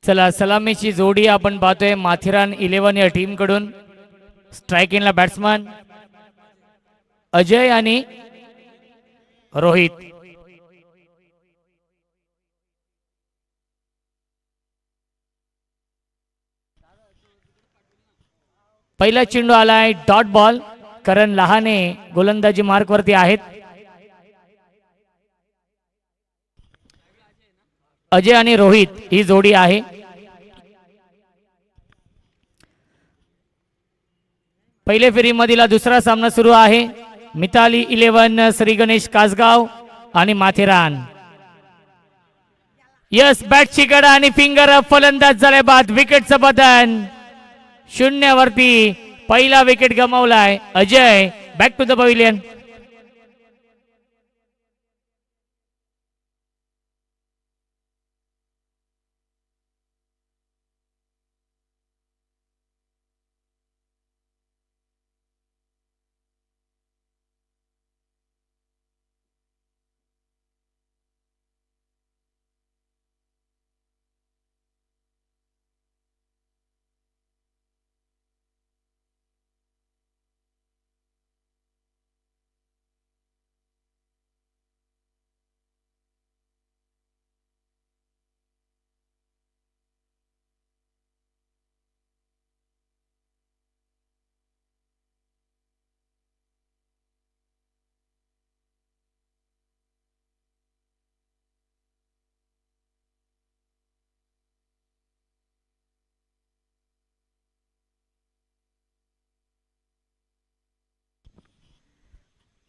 चला सलामीची जोडी आपण पाहतोय माथेरान 11 या टीम कडून. स्ट्रायकिंगला बॅट्समन अजय आणि रोहित. पहिला चेंडू आलाय डॉट बॉल. करण लहाने गोलंदाजी मार्क वरती आहेत. अजय आणि रोहित ही जोडी आहे. पहिल्या फेरीमधील दुसरा सामना सुरू आहे. मिताली 11 श्री गणेश कासगाव आणि माथेरान. यस बॅटची गडा आणि फिंगर फलंदाज झाले बाद. विकेटचं बदन 0 वरती पहिला विकेट गमावलाय Ajay. Back to the pavilion.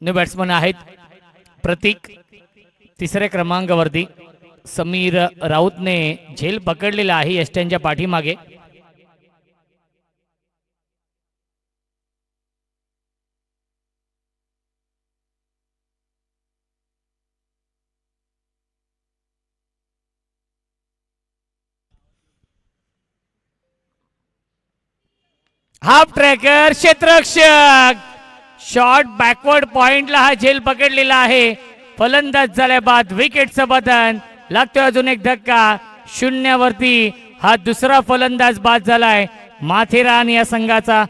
New batsman आहेत प्रतीक तिसऱ्या क्रमांकावरती. समीर राऊतने झेल पकडलेला आहे यष्ट्यांच्या पाठीमागे. हाफ ट्रॅकर क्षेत्ररक्षक शॉट बॅकवर्ड पॉइंटला हा झेल पकडलेला आहे. फलंदाज झाल्या बाद. विकेटचं बदन लागतोय. अजून एक धक्का 0 वरती हा दुसरा फलंदाज बाद झालाय माथेरान या संघाचा.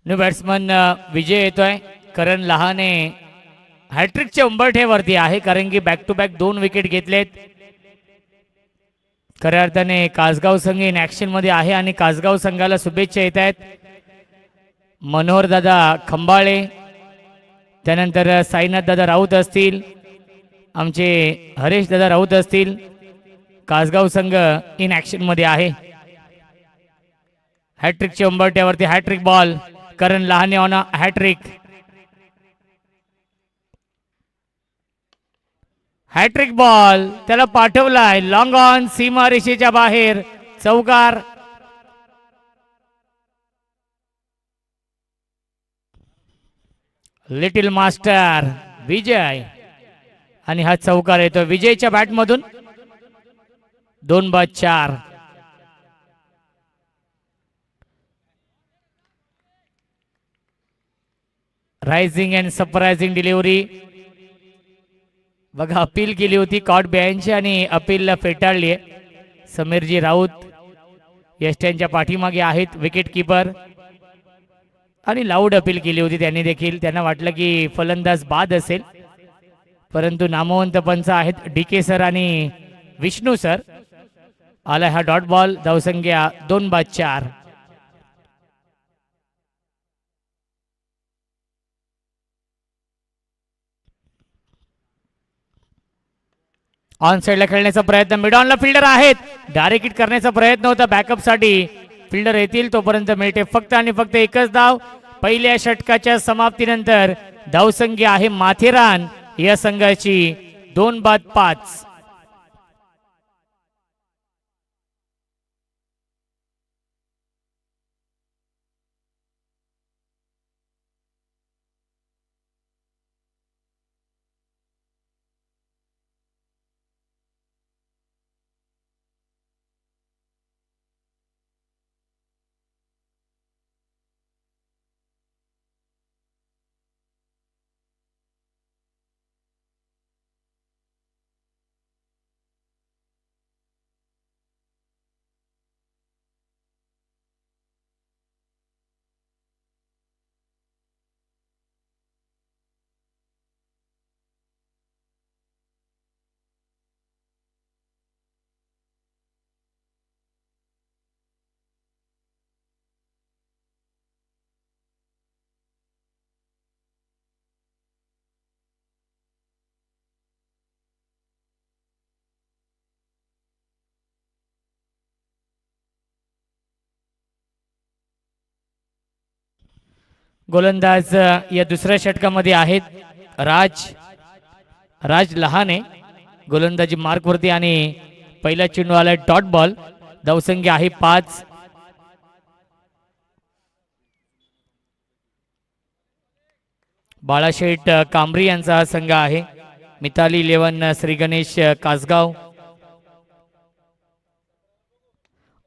न्यू बॅट्समन विजय येतोय. करण लहाने हॅट्रिकच्या उंबरठ्यावरती आहे कारण की बॅक टू बॅक 2 विकेट घेतलेत. खऱ्या अर्थाने कासगाव संघ इन ऍक्शन मध्ये आहे आणि कासगाव संघाला शुभेच्छा येत आहेत. मनोहर दादा खंबाळे, त्यानंतर साईनाथ दादा राऊत असतील, आमचे हरेश दादा राऊत असतील. कासगाव संघ इन ऍक्शन मध्ये आहे. हॅट्रिकच्या उंबरठ्यावरती hat trick ball. Karan Lahane on hat trick. Hat trick ball त्याला पाठवलाय लॉंग ऑन सीमा रेषेच्या बाहेर. चौकार. लिटिल मास्टर विजय आणि हा चौकार येतो विजयच्या बॅट मधून. 2 बाद 4. Rising and surprising delivery. बघा अपील केली होती कॉट बँच आणि अपीलला फेटाळली आहे. समीरजी राऊत यष्ट्यांच्या पाठीमागे आहेत. विकेट किपर आणि लाऊड अपील केली होती त्यांनी देखील. त्यांना वाटलं की फलंदाज बाद असेल परंतु नामवंत पंच आहेत DK सर आणि विष्णू सर. आला हा डॉट बॉल. धावसंख्या 2 बाद 4. ऑन साइडला खेळण्याचा प्रयत्न. मिड ऑनला फिल्डर आहेत. डायरेक्ट हिट करण्याचा प्रयत्न होता बॅकअप साठी फिल्डर येतील तोपर्यंत मिळते फक्त आणि फक्त एकच धाव. पहिल्या षटकाच्या समाप्तीनंतर धावसंख्या आहे माथेरान या संघाची 2-5. गोलंदाज या दुसऱ्या षटकामध्ये आहेत राज लहाने गोलंदाजी मार्क वरती आणि पहिला चेंडू आलाय डॉट बॉल. धावसंख्या आहे 5. बाळाशेठ कांबरी यांचा हा संघ आहे. मिताली 11 श्री गणेश कासगाव.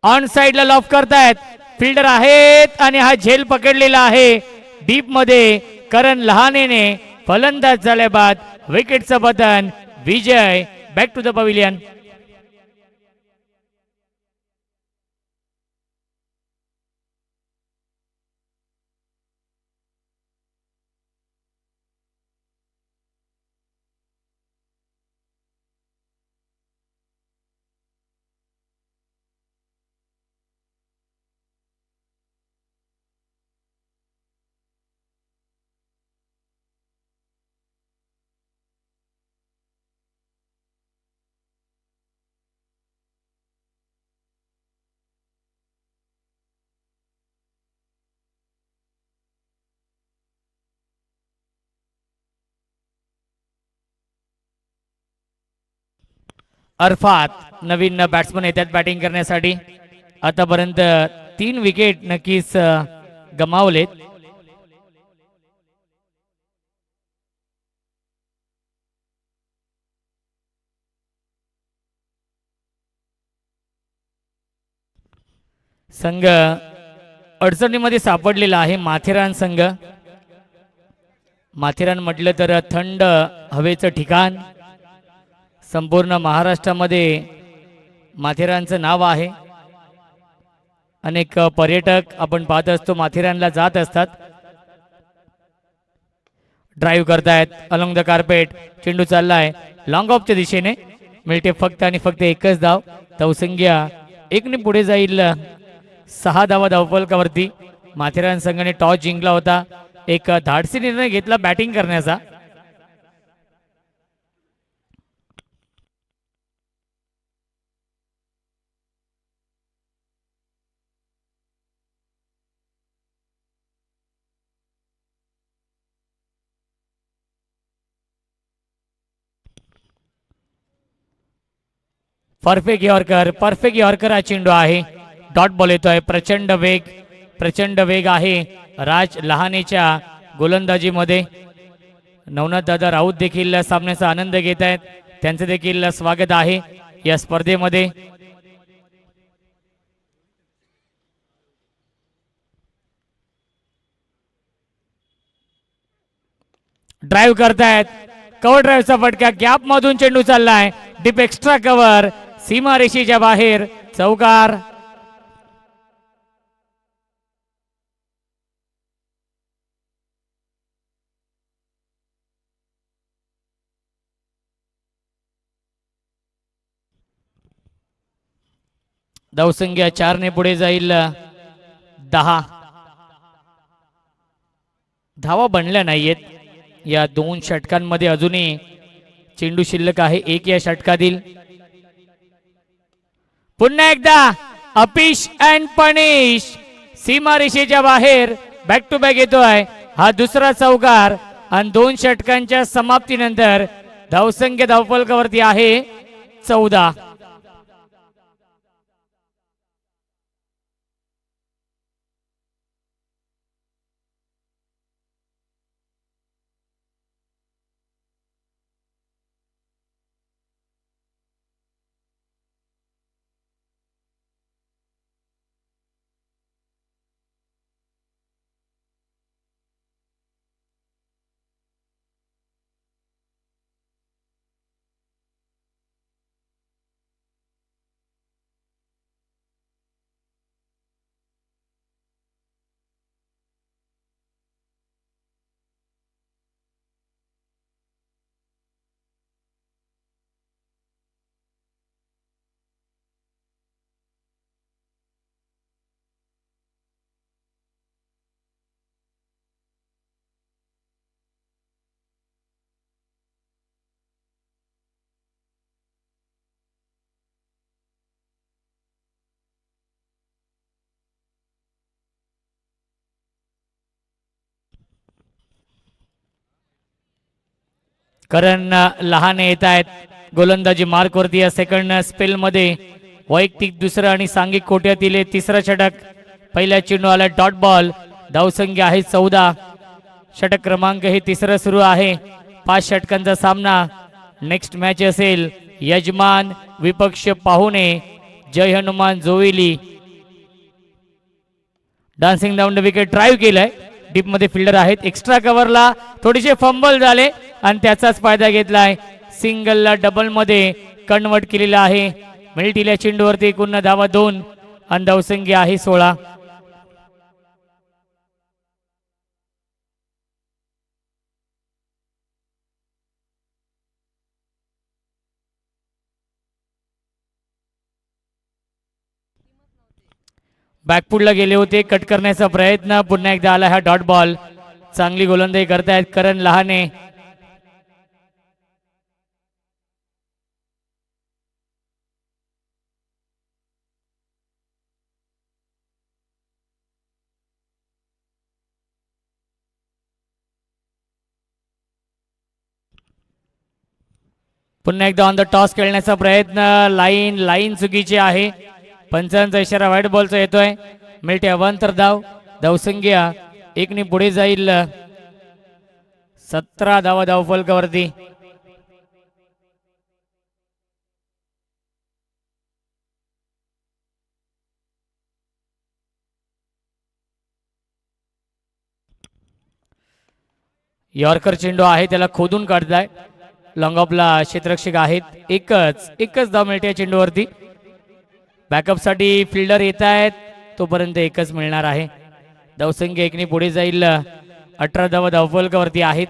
ऑन साइडला लॉफ करतायत फिल्डर आहेत आणि हा झेल पकडलेला आहे डीप मध्ये. करण लहानेने फलंदाज झाल्या बाद विकेटचं पतन. Vijay back to the pavilion. Arafat नवीन बॅट्समन येतात बॅटिंग करण्यासाठी. आतापर्यंत 3 विकेट नक्कीच गमावलेत. संघ अडचणीमध्ये सापडलेला आहे माथेरान संघ. माथेरान म्हटलं तर थंड हवेचं ठिकाण. संपूर्ण महाराष्ट्रामध्ये माथेरानचं नाव आहे. अनेक पर्यटक आपण पाहत असतो माथेरानला जात असतात. ड्राईव्ह करतायत अलॉंग द कार्पेट. चेंडू चाललाय लॉंग ऑफच्या दिशेने. मिळते फक्त आणि फक्त एकच धाव. धावसंख्या 1 ने पुढे जाईल 6 धावा धावफलकावरती. माथेरान संघाने टॉस जिंकला होता. एक धाडसी निर्णय घेतला बॅटिंग करण्याचा. परफेक्ट यॉर्कर हा चेंडू आहे. डॉट बॉल येतोय. प्रचंड वेग आहे राज लहानेच्या गोलंदाजीमध्ये. नवनाथ दादा राऊत देखील सामन्याचा आनंद घेत आहेत. त्यांचे देखील स्वागत आहे या स्पर्धेमध्ये. ड्राईव्ह करतायत. कव्हर ड्राईव्हचा फटका. गॅप मधून चेंडू चाललाय. Deep extra cover. सीमा रेषेच्या बाहेर. चौकार. धावसंख्या 4 ने पुढे जाईल 10. धावा बनल्या नाहीयेत या 2 षटकांमध्ये. अजूनही चेंडू शिल्लक आहे 1 या षटकातील. पुन्हा एकदा अपिश अँड पनिश सीमारेषेच्या बाहेर बॅक टू बॅक येतोय हा दुसरा चौकार आणि 2 षटकांच्या समाप्तीनंतर धावसंख्या धावफलकावरती आहे 14. करण लहान येत आहेत गोलंदाजी मार्क वरती या सेकंड स्पेल मध्ये. वैयक्तिक दुसरं आणि सांघिक कोट्यातील तिसरा षटक. पहिल्या चेंडू आला डॉट बॉल. धावसंख्या आहे 14. षटक क्रमांक हे तिसरं सुरू आहे. 5 षटकांचा सामना. नेक्स्ट मॅच असेल यजमान विपक्ष पाहुणे जय हनुमान जोविली. Dancing down the wicket drive केलाय. डीप मध्ये फिल्डर आहेत. एक्स्ट्रा कव्हरला थोडेसे फंबल झाले आणि त्याचाच फायदा घेतलाय. सिंगलला डबल मध्ये कन्वर्ट केलेला आहे. मिल्टील्या चेंडूवरती एकूण धावा 2 आणि धावसंख्या आहे 16. बॅकफुटला गेले होते. कट करण्याचा प्रयत्न. पुन्हा एकदा आला हा डॉट बॉल. चांगली गोलंदाजी करतायत करण लहाने. पुन्हा एकदा ऑन द टॉस खेळण्याचा प्रयत्न. लाईन चुकीची आहे. पंचांचा इशारा व्हाईट बॉलचा येतोय. मिळते अवांतर धाव. धावसंख्या 1 ने पुढे जाईल. 17 धावा धावफलकावरती. यॉर्कर चेंडू आहे त्याला खोदून काढताय. लॉंग ऑफला क्षेत्ररक्षक आहेत. एकच धाव मिळते चेंडूवरती. बॅकअप साठी फिल्डर येत आहेत. तोपर्यंत एकच मिळणार आहे. धावसंख्या 1 ने पुढे जाईल. 18 धावा धावफलकावरती आहेत.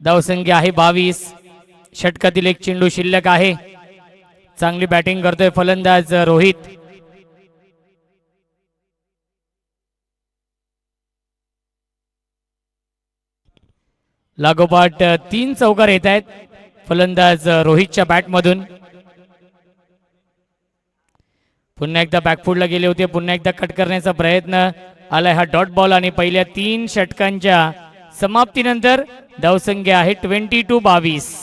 धावसंख्या आहे 22. षटकातील एक चेंडू शिल्लक आहे. चांगली बॅटिंग करतोय फलंदाज रोहित. लागोपाठ 3 चौकार येत आहेत फलंदाज रोहितच्या बॅटमधून. पुन्हा एकदा बॅकफुटला गेले होते. पुन्हा एकदा कट करण्याचा प्रयत्न. आलाय हा डॉट बॉल आणि पहिल्या 3 षटकांच्या समाप्तीनंतर धावसंख्या आहे 22-22.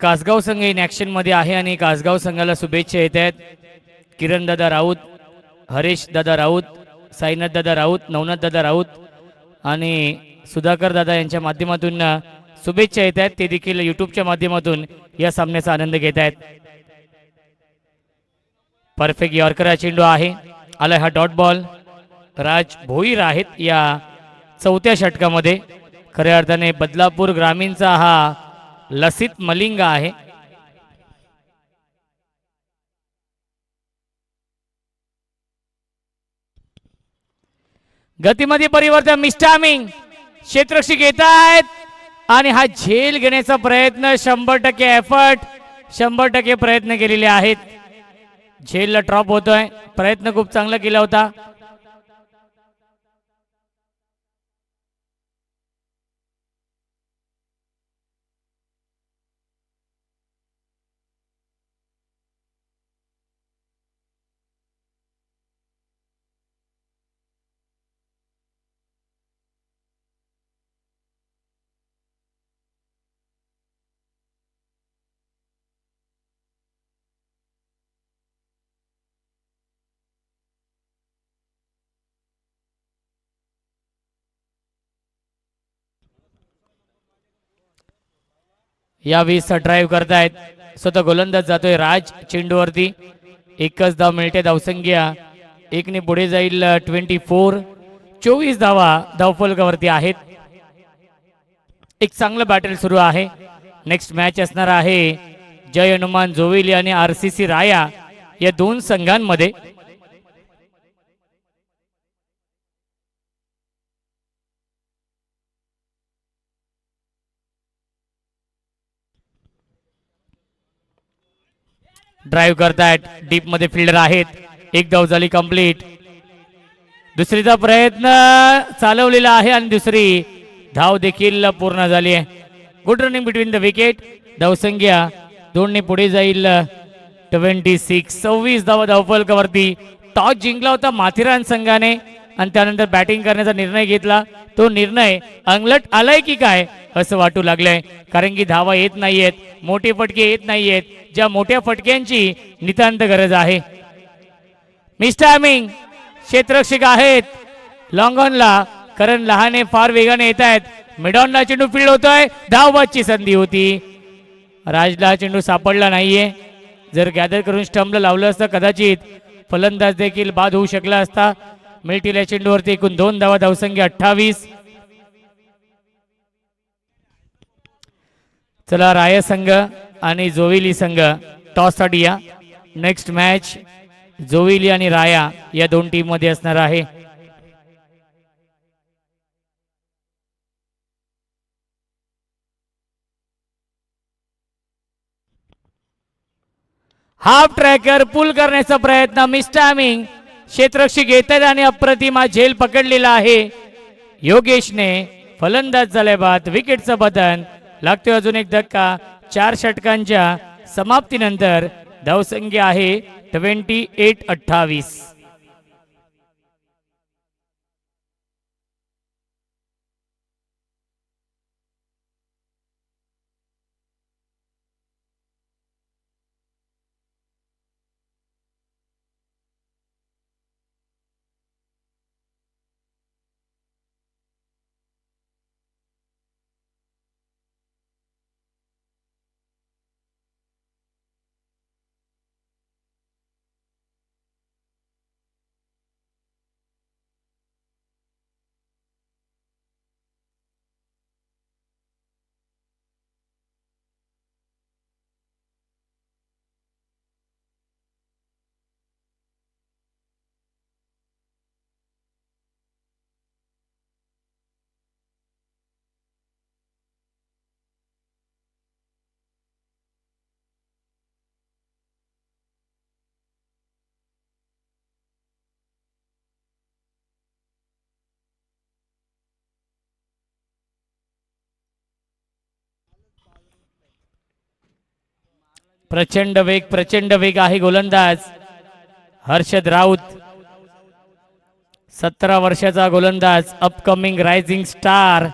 कासगाव संघ इन ॲक्शन मध्ये आहे आणि कासगाव संघाला शुभेच्छा येत आहेत. किरण दादा राऊत, हरीश दादा राऊत, साईनाथ दादा राऊत, नवनाथ दादा राऊत आणि सुधाकर दादा यांच्या माध्यमातून शुभेच्छा येत आहेत. ते देखील यूट्यूबच्या माध्यमातून या सामन्याचा आनंद घेत आहेत. परफेक्ट यॉर्कर चेंडू आहे, आलाय हा डॉट बॉल. राज भोईर आहेत या चौथ्या षटकामध्ये. खऱ्या अर्थाने बदलापूर ग्रामीणचा हा लसित मलिंगा आहे. गतीमध्ये परिवर्तन, मिस्टामिंग क्षेत्ररक्षक येत आहेत आणि हा झेल घेण्याचा प्रयत्न 100% एफर्ट, 100% प्रयत्न केलेले आहेत. झेलला ड्रॉप होतोय, प्रयत्न खूप चांगला केला होता. यावेळी ड्राईव्ह करतायत, स्वतः गोलंदाज जातोय राज चेंडूवरती. एकच धाव मिळते. धावसंख्या एकने पुढे जाईल 24. 24 धावा धावफलकावरती आहेत. एक चांगलं बॅटल सुरू आहे. नेक्स्ट मॅच असणार आहे जय हनुमान जोविली आणि RCC राया या दोन संघांमध्ये. ड्राईव्ह करतायत, डीप मध्ये फिल्डर आहेत. एक धाव झाली कंप्लीट. दुसरीचा प्रयत्न चालवलेला आहे आणि दुसरी धाव देखील पूर्ण झाली आहे. Good running between the wicket. धावसंख्या 2 ने पुढे जाईल 26. 26 धावा धावफलकावरती. टॉस जिंकला होता माथेरान संघाने आणि त्यानंतर बॅटिंग करण्याचा निर्णय घेतला. तो निर्णय अंगलट आलाय की काय असं वाटू लागलंय, कारण की धावा येत नाहीयेत, मोठे फटके येत नाहीयेत, ज्या मोठ्या फटक्यांची नितांत गरज आहे. मिस्टर टायमिंग क्षेत्ररक्षक आहेत लॉंगॉनला, कारण लहाने फार वेगाने येत आहेत. मिडॉनला चेंडू फील्ड होतोय, धावबादची संधी होती. राजला चेंडू सापडला नाहीये. जर गॅदर करून स्टंपला लावलं असतं कदाचित फलंदाज देखील बाद होऊ शकला असता. मिळतील या चेंडूवरती एकूण 2 धावा, धावसंख्या 28. चला राय संघ आणि जोविली संघ टॉस साठी या. नेक्स्ट मॅच जोविली आणि राया या दोन टीम मध्ये असणार आहे. हाफ ट्रॅकर पुल करण्याचा प्रयत्न, मिस्टॅमिंग क्षेत्ररक्षक घेत आहेत आणि अप्रतिमा झेल पकडलेला आहे योगेशने. फलंदाज झाले बाद, विकेटचं बटन लागतोय. अजून एक धक्का. 4 षटकांच्या समाप्तीनंतर धावसंख्या आहे 28-28. प्रचंड वेग आहे गोलंदाज हर्षद राऊत. 17 वर्षाचा गोलंदाज, अपकमिंग रायझिंग स्टार.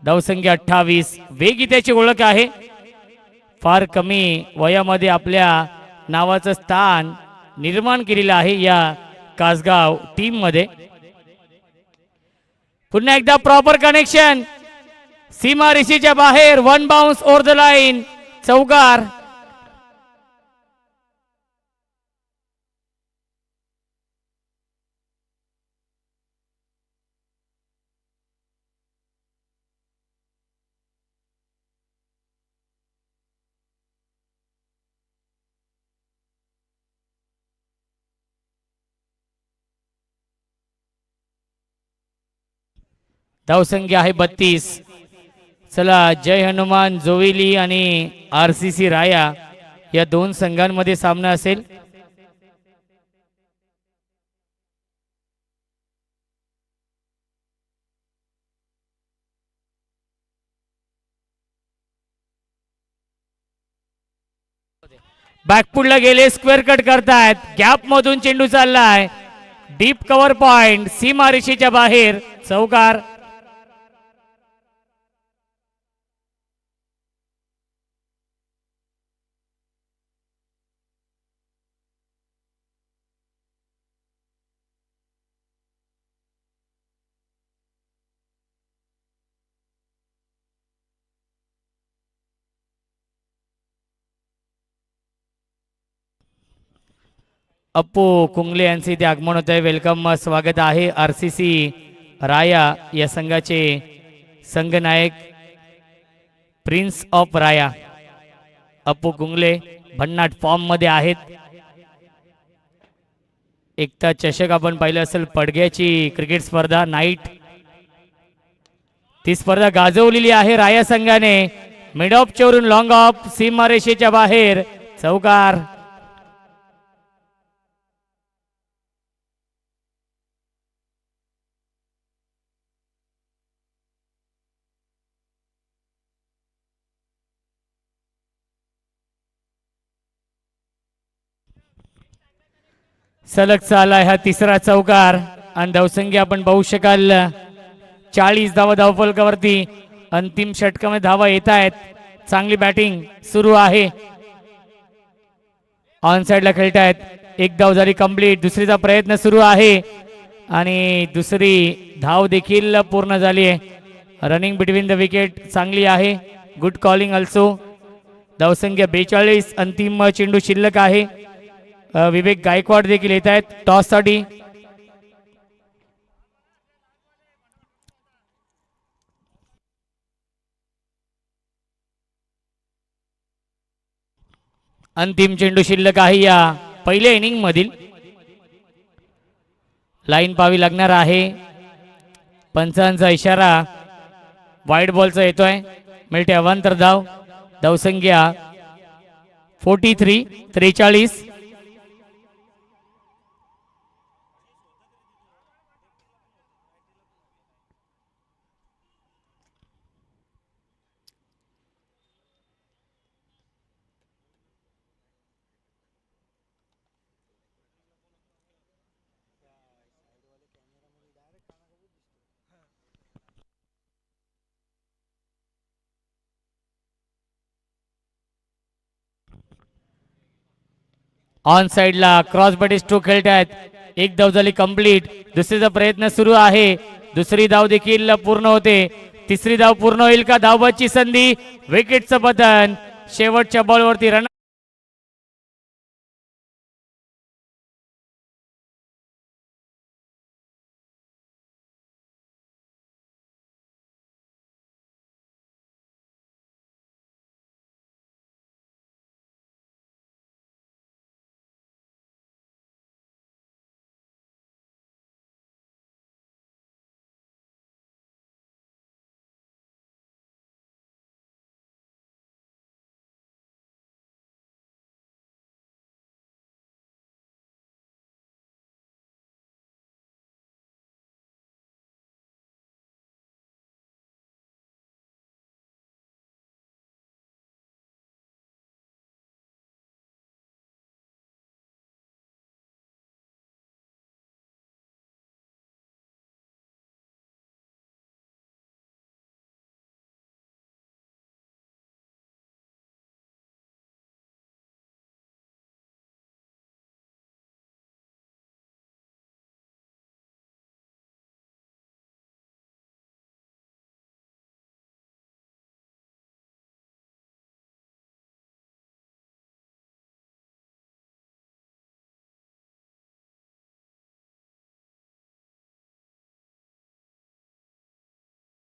धावसंख्या 28. वेग त्याची ओळख आहे. फार कमी वयामध्ये आपल्या नावाचं स्थान निर्माण केलेलं आहे या कासगाव टीम मध्ये. पुन्हा एकदा प्रॉपर कनेक्शन, सीमा रेषेच्या बाहेर, 1 बाउन्स ओव्हर द लाईन, चौकार. धावसंख्या आहे 32. चला जय हनुमान जोविली आणि RCC राया या दोन संघांमध्ये सामना असेल. बॅकफुटला गेले, स्क्वेअर कट करतायत, गॅप मधून चेंडू चाललाय, डीप कव्हर पॉइंट, सीमा रेषेच्या बाहेर, चौकार. अप्पू कुंगले यांचे इथे आगमन होत आहे. वेलकम, स्वागत आहे. RCC राया या संघाचे संघनायक प्रिन्स ऑफ राया अप्पू कुंगले भन्नाट फॉर्म मध्ये आहेत. एकता चषक आपण पाहिलं असेल, पडग्याची क्रिकेट स्पर्धा नाईट, ती स्पर्धा गाजवलेली आहे राया संघाने. मिड ऑफ चेवरून लॉंग ऑफ, सीमारेषेच्या बाहेर, चौकार. सलग चालाय हा तिसरा चौकार. आणि धावसंख्या आपण पाहू शकाल 40 धावा धावफलकावरती. अंतिम षटकामध्ये धावा येत आहेत. चांगली बॅटिंग सुरू आहे. ऑन साइडला खेळतायत. एक धाव झाली कंप्लीट. दुसरीचा प्रयत्न सुरू आहे आणि दुसरी धाव देखील पूर्ण झाली आहे. रनिंग बिटवीन द विकेट चांगली आहे. Good calling also. धावसंख्या 42. अंतिम चेंडू शिल्लक आहे. विवेक गायकवाड देखील येत आहेत टॉस साठी. अंतिम चेंडू शिल्लक आहे या पहिल्या इनिंग मधील. लाईन पावी लागणार आहे. पंचांचा इशारा वाईड बॉलचा येतोय. मिळते अवांतर धाव. धावसंख्या 43. ऑन साइडला क्रॉस बडी स्ट्रोक खेळत आहेत. एक धाव झाली कंप्लीट. दुसरीचा प्रयत्न सुरू आहे. दुसरी धाव देखील पूर्ण होते. तिसरी धाव पूर्ण होईल का? धावबाची संधी. विकेटचं पतन. शेवटच्या बॉलवरती रन.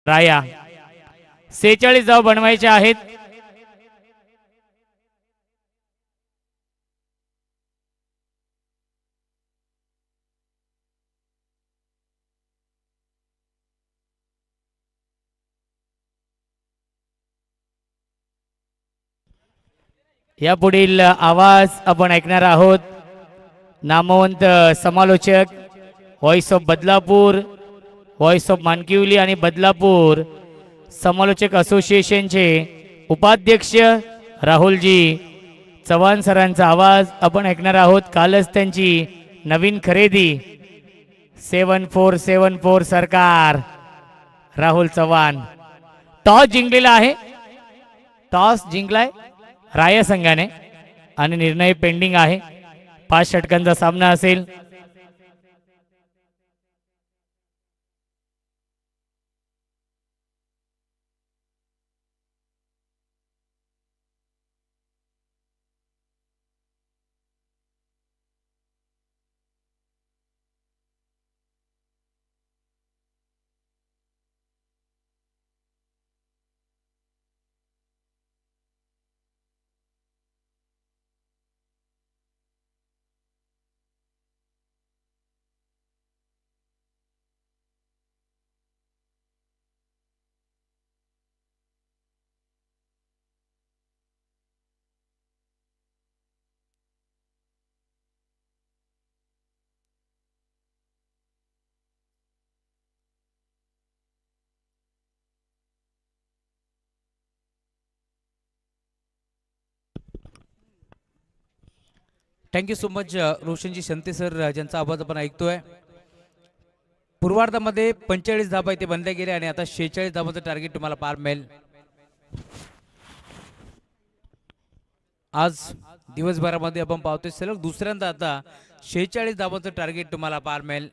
राया 46 धाव बनवायच्या आहेत. या पुढील आवाज आपण ऐकणार आहोत. नामवंत समालोचक, voice of Badlapur, voice of Mankivali आणि बदलापूर समालोचक असोसिएशनचे उपाध्यक्ष राहुलजी चव्हाण सरांचा आवाज आपण ऐकणार आहोत. कालच त्यांची नवीन खरेदी 7474 सरकार राहुल चव्हाण. टॉस जिंकलेला आहे. टॉस जिंकलाय राया संघाने आणि निर्णय पेंडिंग आहे. 5 षटकांचा सामना असेल. Thank you so much Roshanji संते sir, ज्यांचा आवाज आपण ऐकतोय. पूर्वार्धामध्ये 45 धाबा इथे बनले गेले आणि आता 46 धाबाचं टार्गेट तुम्हाला पार मिळेल. आज दिवसभरामध्ये आपण पाहतोय सलग दुसऱ्यांदा आता 46 धाबाचं टार्गेट तुम्हाला पार मिळेल.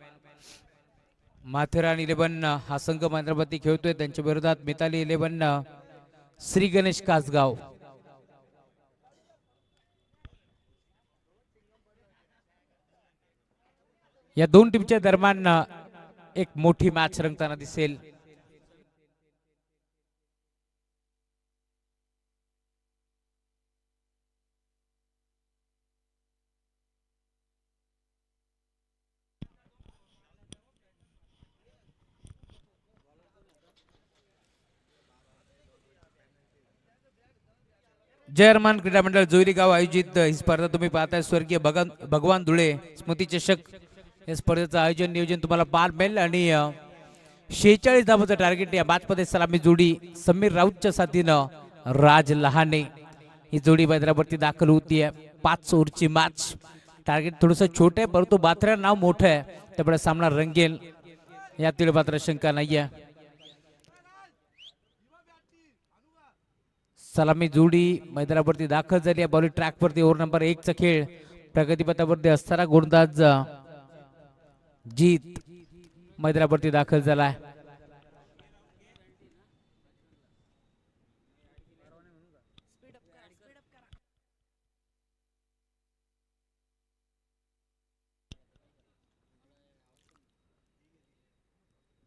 माथेरान 11 हा संघ मैदानावरती खेळतोय, त्यांच्या विरोधात मिताली 11 श्री गणेश कासगाव. या दोन टीमच्या दरम्यान एक मोठी मॅच रंगताना दिसेल. जय हनुमान क्रीडा मंडळ जोईली गाव आयोजित ही स्पर्धा तुम्ही पाहताय. स्वर्गीय भगवान धुळे स्मृती चषक या स्पर्धेचं आयोजन नियोजन तुम्हाला पार मिळेल आणि 46 धाबाचं टार्गेट. या मॅचमध्ये सलामी जोडी समीर राऊतच्या साथीनं राज लहाने ही जोडी मैदानावरती दाखल होतीये. 5 ओव्हरची मॅच. टार्गेट थोडंसं छोटं आहे परंतु बाथरा नाव मोठं आहे त्यामुळे सामना रंगेल यातील मात्र शंका नाहीये. सलामी जोडी मैदानावरती दाखल झाली आहे. बॉलिंग ट्रॅकवरती ओव्हर नंबर 1 चा खेळ प्रगतीपथावरती असताना गोलंदाज जीत मैदानावरती दाखल झालाय.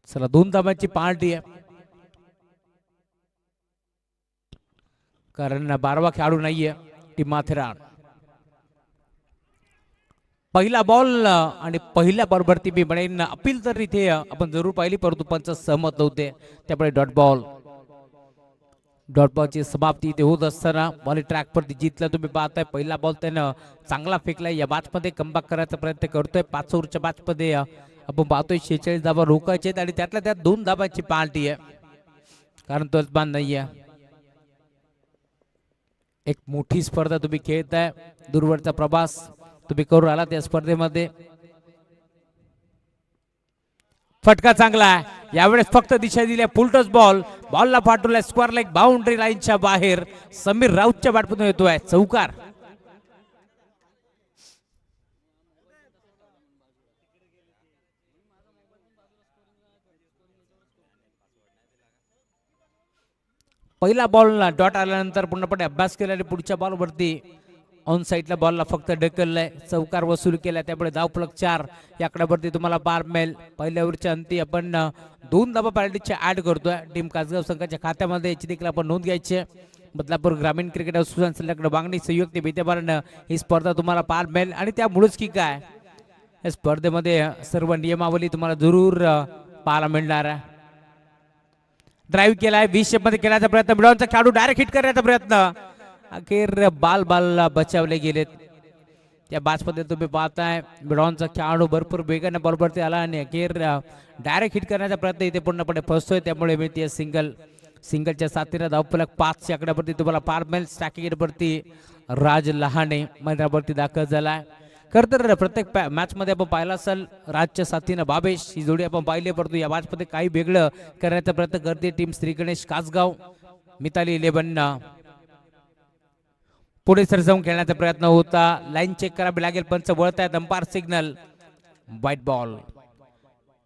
चला 2 धाबांची पार्टी आहे कारण 12वा खेळाडू नाहीये टीम माथेरान. पहिला बॉल आणि पहिल्या बॉलवरती मी म्हणेन अपील तर इथे आपण जरूर पाहिली परंतु पंच सहमत नव्हते त्यामुळे डॉट बॉलची समाप्ती इथे होत असताना बॉलिंग ट्रॅकवरती जितला तुम्ही पाहताय. पहिला बॉल त्यानं चांगला फेकलाय. या मॅच मध्ये कमबॅक करायचा प्रयत्न करतोय. 5 ओव्हरच्या मॅच मध्ये आपण पाहतोय 46 धाबा रोखायचे आहेत आणि त्यातल्या त्यात 2 धाबांची पार्टी आहे कारण तो यजमान नाहीये. एक मोठी स्पर्धा तुम्ही खेळताय. दूरवरचा प्रवास तुम्ही करून आला त्या स्पर्धेमध्ये. फटका चांगला आहे यावेळेस फक्त दिशा दिली. फुलटॉस बॉलला पाठवलाय स्क्वेअर लेग बाउंड्री लाईनच्या बाहेर. समीर राऊतच्या बॅटमधून येतोय चौकार. पहिला बॉल डॉट आल्यानंतर पूर्णपणे अभ्यास केला आणि पुढच्या बॉलवरती ऑन साईडला बॉलला फक्त ढकललाय. चौकार वसूल केला त्यामुळे धावफलक 4 या आकड्यावरती तुम्हाला पार मिळेल. पहिल्या ओव्हरच्या अंती आपण 2 धाबा पॅनल्टीचे ऍड करतोय टीम कासगाव संघाच्या खात्यामध्ये. याची देखील आपण नोंद घ्यायची. बदलापूर ग्रामीण क्रिकेट असोसिएशन संलग्न मागणी संयुक्त विद्यमान ही स्पर्धा तुम्हाला पार मिळेल आणि त्यामुळेच की काय या स्पर्धेमध्ये सर्व नियमावली तुम्हाला जरूर पाहायला मिळणार आहे. ड्राईव्ह केलाय 20 शेप मध्ये केल्याचा प्रयत्न. मिडॉनचा खेळाडू डायरेक्ट हिट करण्याचा प्रयत्न. अखेर बाल बचावले गेलेत. त्या बॅचमध्ये तुम्ही पाहताय मिडॉनचा खेळाडू भरपूर वेगाने बॉलवरती आला आणि अखेर डायरेक्ट हिट करण्याचा प्रयत्न इथे पूर्णपणे फसतोय त्यामुळे मिळते सिंगलच्या साथीने धावफलक 5 च्या आकड्यावरती तुम्हाला पार मिळेल. स्टॅकिंग वरती राज लहाने मैदानावरती दाखल झालाय. खरं तर प्रत्येक मॅच मध्ये आपण पाहिला असेल राजच्या साथीनं बाबेश ही जोडी आपण पाहिली परंतु या मॅच मध्ये काही वेगळं करण्याचा प्रयत्न करते टीम श्री गणेश कासगाव. मिताली 11 पुढे सरसावून खेळण्याचा प्रयत्न होता. लाईन चेक करावी लागेल. पंच वळतायत. Umpire signal wide ball.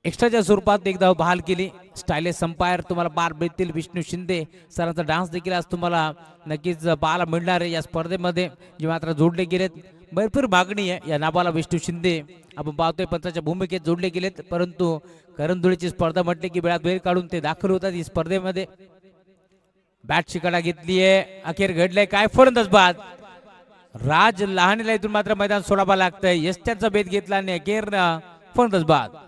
एक्स्ट्राच्या स्वरूपात एक धाव बहाल केली. स्टायलिश अंपायर तुम्हाला पार मिळतील. विष्णू शिंदे सरांचा डान्स देखील आज तुम्हाला नक्कीच पाहायला मिळणार आहे या स्पर्धेमध्ये जे मात्र जोडले गेलेत. भरपूर मागणी आहे या नावाला. विष्णू शिंदे आपण पाहतोय पंचाच्या भूमिकेत जोडले गेलेत परंतु करंधुळीची स्पर्धा म्हटली की वेळात वेळ काढून ते दाखल होतात ही स्पर्धेमध्ये. बॅट शिकाडा घेतलीये. अखेर घडलंय काय फलंदाज बाद. राज लहानेला इथून मात्र मैदान सोडावं लागतंय. यष्ट्यांचा भेद घेतला आणि अखेर फलंदाज बाद.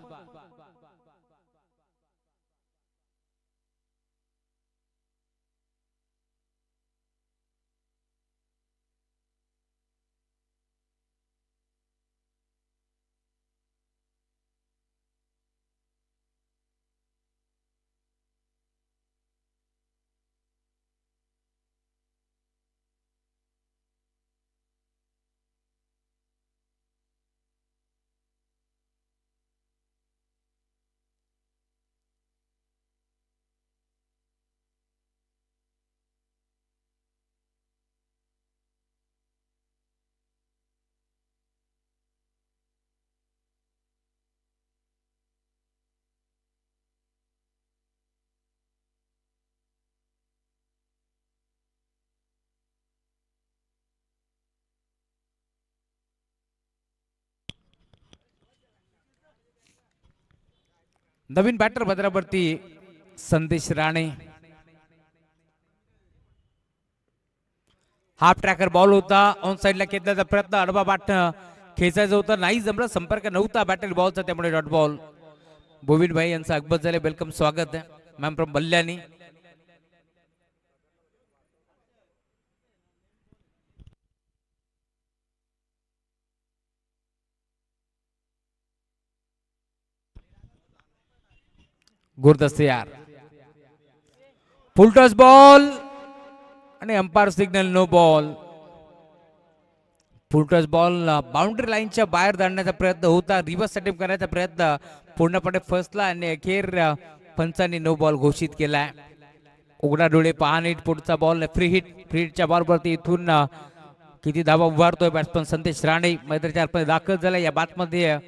नवीन बॅटर भद्रावरती संदेश राणे. हाफ ट्रॅकर बॉल होता ऑन साइडला खेचण्याचा प्रयत्न अडवा बाट खेचायचं होतं नाही जमलं संपर्क नव्हता बॅटर बॉलचा त्यामुळे डॉट बॉल. भुवीन भाई यांचं अगबत झाले वेलकम स्वागत आहे मॅम फ्रॉम बल्ल्यानी. गुरदस्ते यार फुल टॉस बॉल आणि umpire signal no ball. Full toss ball boundary लाईनच्या बाहेर धाडण्याचा प्रयत्न होता रिव्हर्स अटेम्प्ट करण्याचा प्रयत्न पूर्णपणे फसला आणि अखेर पंचांनी नो बॉल घोषित केलाय. उघडा डोळे पहा नीट पुढचा बॉल फ्री हिटच्या बॉलवरती इथून किती धावा उभारतोय बॅट्समन संदेश राणे मैदानाच्या आतमध्ये दाखल झाला. या बातमध्ये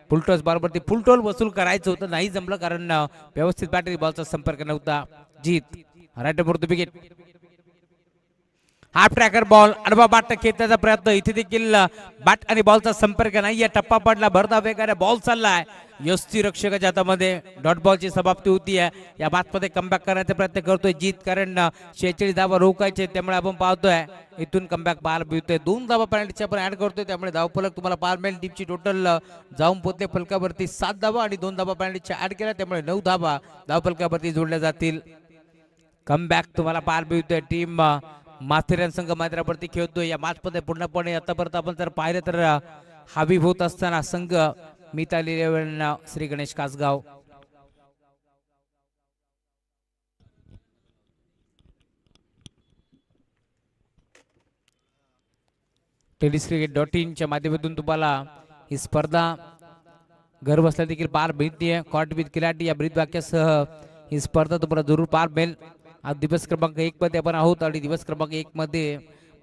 फुलटॉस बॉलवरती फुलटॉल वसूल करायचं होतं नाही जमलं कारण व्यवस्थित बॅटरी बॉलचा संपर्क नव्हता. Jeet right for the wicket. Half tracker ball अडवा बाट खेचण्याचा प्रयत्न इथे देखील बॅट आणि बॉलचा संपर्क नाहीये. टप्पा पडला भरधा वेगाने बॉल चाललाय यष्टी रक्षकाच्या हातामध्ये. डॉट बॉलची समाप्ती होती आहे. या बातमध्ये कमबॅक करण्याचा प्रयत्न करतोय जीत कारण 46 धावा रोखायचे त्यामुळे आपण पाहतोय इथून कमबॅक पाहायला मिळतोय. 2 धावा पेनल्टीची आपण ऍड करतोय त्यामुळे धावफलक तुम्हाला पाहायला मिळेल. टीमची टोटल जाऊन पोहोचले फलकावरती 7 धावा आणि 2 धावा पेनल्टीच्या ऍड केल्या त्यामुळे 9 धावा धावफलकावरती जोडल्या जातील. कमबॅक तुम्हाला पाहायला मिळतोय. टीम माथेरान संघ मैदानावरती खेळतोय. या मॅच मध्ये पूर्णपणे आतापर्यंत आपण जर पाहिलं तर हावीब होत असताना संघ मिताली 11 श्री गणेश कासगाव. टेलिस्क्रिकेट.in च्या माध्यमातून तुम्हाला ही स्पर्धा घर बसल्या देखील पार मिळते. कॉर्ट विथ किलाटी या ब्रीद वाक्यासह ही स्पर्धा तुम्हाला जरूर पार मिळेल. आज दिवस क्रमांक 1 मध्ये आपण आहोत आणि दिवस क्रमांक 1 मध्ये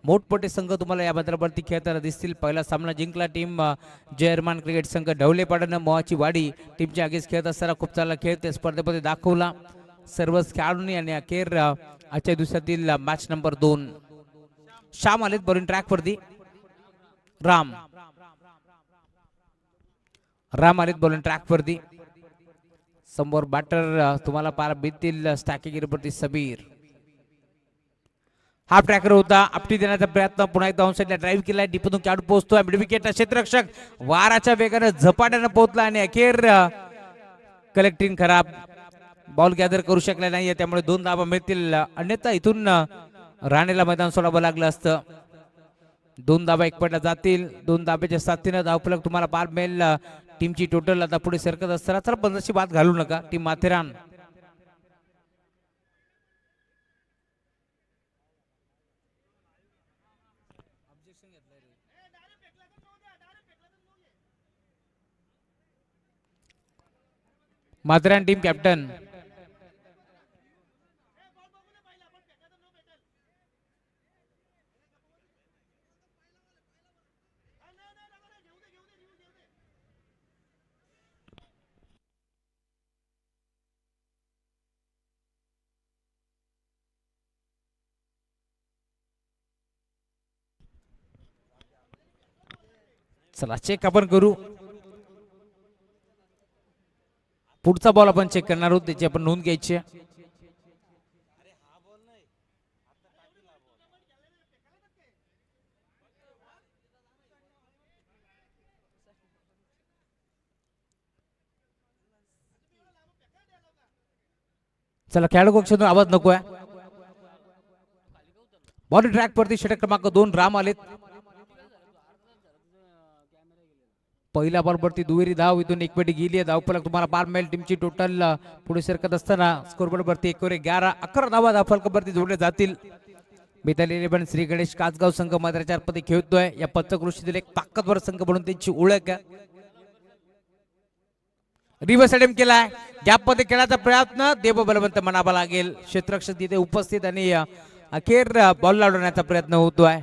मोठमोठे संघ तुम्हाला या मैदानावरती खेळताना दिसतील. पहिला सामना जिंकला टीम जयरमान क्रिकेट संघ ढवलेपाड्यानं मोहाची वाडी टीमच्या आगीच खेळत असताना खूप चांगला खेळ त्या स्पर्धेमध्ये दाखवला सर्वच खेळाडूंनी. आणि अखेर आजच्या दिवसातील मॅच नंबर 2 श्याम आलेत बॉलिंग ट्रॅक वरती. राम आलेत बॉलिंग ट्रॅक वरती. समोर बॅटर तुम्हाला पाहायला मिळतील स्टॅकिंगवरती सबीर. हाफ ट्रॅकर होता आपटी देण्याचा प्रयत्न पुन्हा एकदा ऑनसाइडला ड्राईव्ह केलाय. डीपमधून खेळाडू पोहोचतोय मिड विकेट क्षेत्ररक्षक वाराच्या वेगाने झपाट्याने पोहोचला आणि अखेर कलेक्टिंग खराब बॉल गॅदर करू शकला नाहीये त्यामुळे 2 धावा मिळतील. अन्यथा इथून राणेला मैदान सोडावं लागलं असतं. 2 धावा एक पडला जातील. 2 धाब्याच्या साथीनं धावफलक तुम्हाला पार मिळेल. टीमची टोटल आता पुढे सरकत असताना तर बंदशी बात घालू नका. टीम माथेरान टीम कॅप्टन चला चेक आपण करू. पुढचा बॉल आपण चेक करणार आहोत त्याची आपण नोंद घ्यायची. चला खेळाडू कक्षातून आवाज नको आहे. बॉल ट्रॅक वरती षटक क्रमांक 2 राम आलेत. पहिल्या बॉल वरती दुहेरी धाव इथून एक पेटी गेली आहे. धावफलक तुम्हाला पार मिळेल. टीमची टोटल पुढे सरकत असताना स्कोरबोर्ड वरती 11 धावा धावफलकावरती जोडले जातील. मिताली 11 श्री गणेश कासगाव संघ मैदानाच्या आतमध्ये खेळतोय. या पंचक्रोशीतील एक ताकदवर संघ म्हणून त्यांची ओळख आहे. रिव्हर्स अटेम्प्ट केलाय गॅप मध्ये खेळाचा प्रयत्न देव बलवंत म्हणावा लागेल. क्षेत्ररक्षक तिथे उपस्थित आणि अखेर बॉल लावण्याचा प्रयत्न होतोय.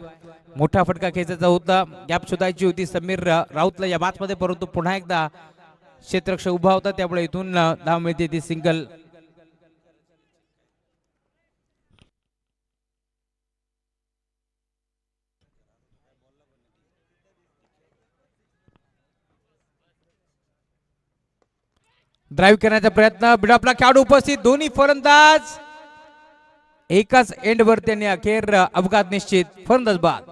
मोठा फटका खेचायचा होता. गॅप शोधायची होती समीर राऊतला या मॅच मध्ये परंतु पुन्हा एकदा क्षेत्ररक्षक उभा होता त्यामुळे इथून धाव मिळते ती सिंगल. ड्राईव्ह करण्याचा प्रयत्न, बिडॉपला खेळाडू उपस्थित, दोन्ही फलंदाज एकाच एंड वर त्यांनी अखेर अपघात निश्चित, फलंदाज बाद.